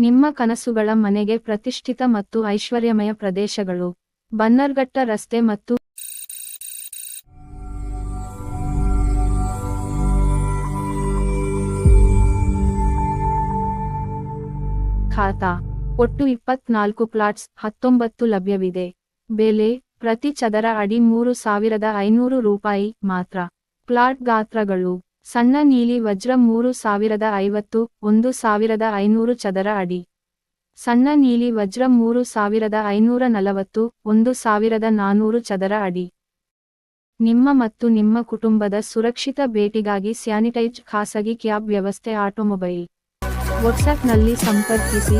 ನಿಮ್ಮ ಕನಸುಗಳ ಮನೆಗೆ ಪ್ರತಿಷ್ಠಿತ ಮತ್ತು ಐಶ್ವರ್ಯಮಯ ಪ್ರದೇಶಗಳು. ಬನ್ನರ್ಘಟ್ಟ ರಸ್ತೆ ಮತ್ತು ಖಾತಾ. ಒಟ್ಟು 24 ಪ್ಲಾಟ್ಸ್, 19 ಲಭ್ಯವಿದೆ. ಬೆಲೆ ಪ್ರತಿ ಚದರ ಅಡಿ 3,500 ರೂಪಾಯಿ ಮಾತ್ರ. ಪ್ಲಾಟ್ ಗಾತ್ರಗಳು: ಸಣ್ಣ ನೀಲಿ ವಜ್ರ 3,050, 1,500 ಚದರ ಅಡಿ. ಸಣ್ಣ ನೀಲಿ ವಜ್ರ 3,540, 1,400 ಚದರ ಅಡಿ. ನಿಮ್ಮ ಮತ್ತು ನಿಮ್ಮ ಕುಟುಂಬದ ಸುರಕ್ಷಿತ ಭೇಟಿಗಾಗಿ ಸ್ಯಾನಿಟೈಸ್ಡ್ ಖಾಸಗಿ ಕ್ಯಾಬ್ ವ್ಯವಸ್ಥೆ. ಆಟೋಮೊಬೈಲ್ ವಾಟ್ಸ್ಆಪ್ನಲ್ಲಿ ಸಂಪರ್ಕಿಸಿ.